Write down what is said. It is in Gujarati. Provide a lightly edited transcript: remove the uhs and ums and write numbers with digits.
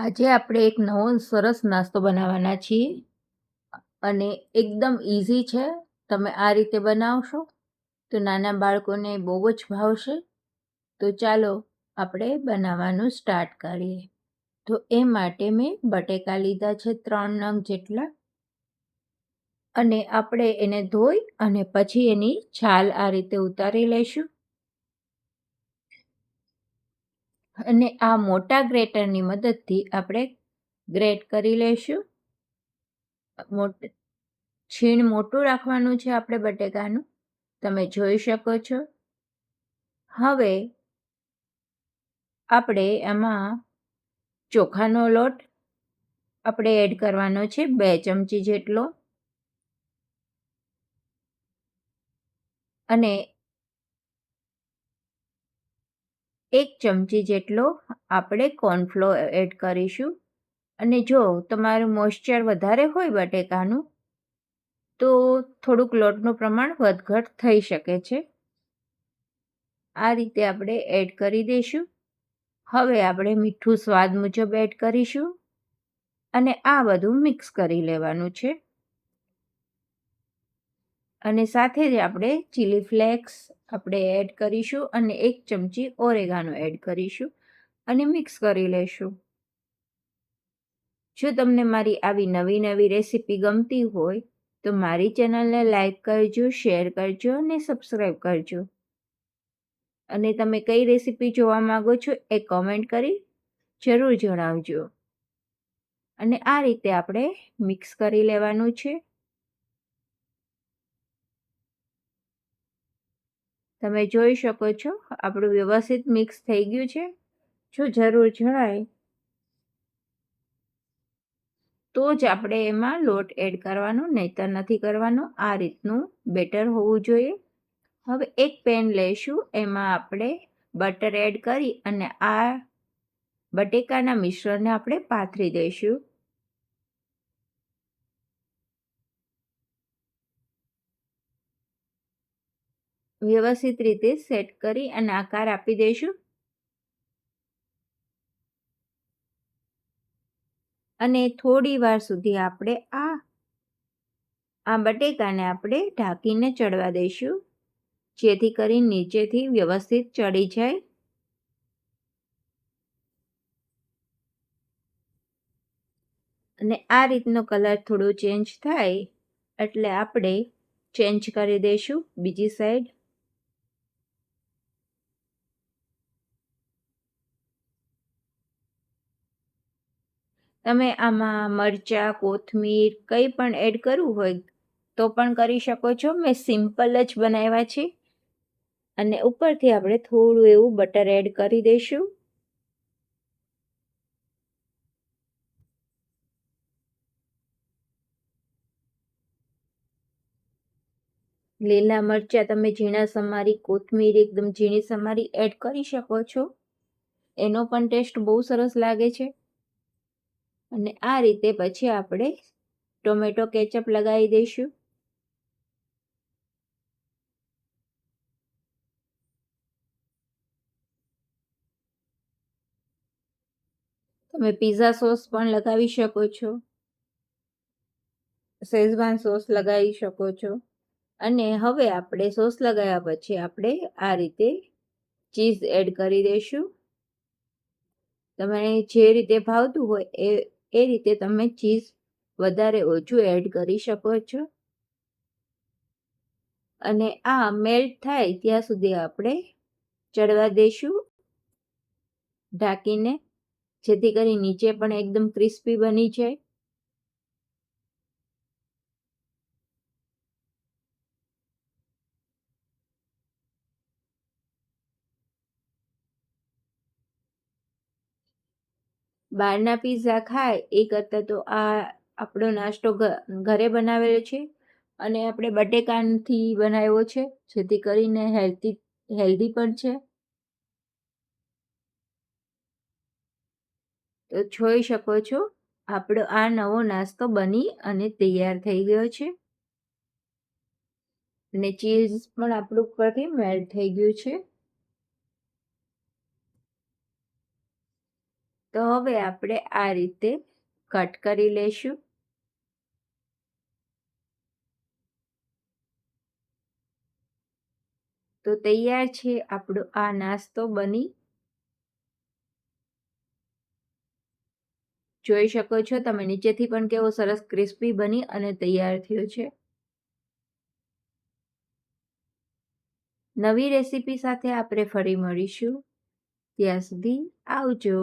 આજે આપણે એક નવો સરસ નાસ્તો બનાવવાના છીએ અને એકદમ ઇઝી છે. તમે આ રીતે બનાવશો તો નાના બાળકોને બહુ જ ભાવશે. તો ચાલો આપણે બનાવવાનું સ્ટાર્ટ કરીએ. તો એ માટે મેં બટેકા લીધા છે 3 નંગ જેટલા, અને આપણે એને ધોઈ અને પછી એની છાલ આ રીતે ઉતારી લઈશું. અને આ મોટા ગ્રેટરની મદદથી આપણે ગ્રેટ કરી લઈશું. છીણ મોટું રાખવાનું છે આપણે બટેકાનું, તમે જોઈ શકો છો. હવે આપણે એમાં ચોખાનો લોટ આપણે એડ કરવાનો છે 2 ચમચી જેટલો, અને 1 ચમચી જેટલો આપણે કોર્નફ્લોર એડ કરીશું. અને જો તમારું મોઇસ્ચર વધારે હોય બટેકાનું તો થોડુંક લોટનું પ્રમાણ વધઘટ થઈ શકે છે. આ રીતે આપણે એડ કરી દઈશું. હવે આપણે મીઠું સ્વાદ મુજબ એડ કરીશું અને આ બધું મિક્સ કરી લેવાનું છે. અને સાથે જ આપણે ચીલી ફ્લેક્સ આપણે એડ કરીશું અને 1 ચમચી ઓરેગાનો એડ કરીશું અને મિક્સ કરી લઈશું. જો તમને મારી આવી નવી રેસીપી ગમતી હોય તો મારી ચેનલને લાઈક કરજો, શેર કરજો અને સબસ્ક્રાઈબ કરજો. અને તમે કઈ રેસીપી જોવા માંગો છો એ કોમેન્ટ કરી જરૂર જણાવજો. અને આ રીતે આપણે મિક્સ કરી લેવાનું છે. તમે જોઈ શકો છો આપણું વ્યવસ્થિત મિક્સ થઈ ગયું છે. જો જરૂર જણાય તો જ આપણે એમાં લોટ એડ કરવાનો, નહીંતર નથી કરવાનો. આ રીતનું બેટર હોવું જોઈએ. હવે એક પેન લઈશું, એમાં આપણે બટર એડ કરી અને આ બટેકાના મિશ્રણને આપણે પાથરી દઈશું. વ્યવસ્થિત રીતે સેટ કરી અને આકાર આપી દઈશું. અને થોડી વાર સુધી આપણે આ બટેકાને આપણે ઢાંકીને ચડવા દઈશું, જેથી કરી નીચેથી વ્યવસ્થિત ચડી જાય. અને આ રીતનો કલર થોડો ચેન્જ થાય એટલે આપણે ચેન્જ કરી દઈશું બીજી સાઈડ. તમે આમાં મરચાં, કોથમીર કંઈ પણ એડ કરવું હોય તો પણ કરી શકો છો. મેં સિમ્પલ જ બનાવ્યા છે. અને ઉપરથી આપણે થોડું એવું બટર એડ કરી દઈશું. લીલા મરચાં તમે ઝીણા સમારી, કોથમીર એકદમ ઝીણી સમારી એડ કરી શકો છો. એનો પણ ટેસ્ટ બહુ સરસ લાગે છે. અને આ રીતે પછી આપણે ટોમેટો કેચઅપ લગાવી દઈશું. તમે પિઝા સોસ પણ લગાવી શકો છો, શેઝવાન સોસ લગાવી શકો છો. અને હવે આપણે સોસ લગાવ્યા પછી આપણે આ રીતે ચીઝ એડ કરી દઈશું. તમને જે રીતે ભાવતું હોય એ રીતે તમે ચીઝ વધારે ઓછું એડ કરી શકો છો. અને આ મેલ્ટ થાય ત્યાં સુધી આપણે ચડવા દઈશું ઢાંકીને, જેથી કરી નીચે પણ એકદમ ક્રિસ્પી બની જાય. બહારના પીઝા ખાય એ કરતાં તો આ આપણો નાસ્તો ઘરે બનાવેલો છે અને આપણે બટેકાથી બનાવ્યો છે, જેથી કરીને હેલ્ધી પણ છે. તો જોઈ શકો છો આપણો આ નવો નાસ્તો બની અને તૈયાર થઈ ગયો છે. અને ચીઝ પણ આપણું ઉપરથી મેલ્ટ થઈ ગયું છે. તો હવે આપણે આ રીતે કટ કરી લઈશું. તો તૈયાર છે આપણો આ નાસ્તો બની. જોઈ શકો છો તમે નીચેથી પણ કેવો સરસ ક્રિસ્પી બની અને તૈયાર થયો છે. નવી રેસીપી સાથે આપણે ફરી મળીશું. ત્યાં સુધી આવજો.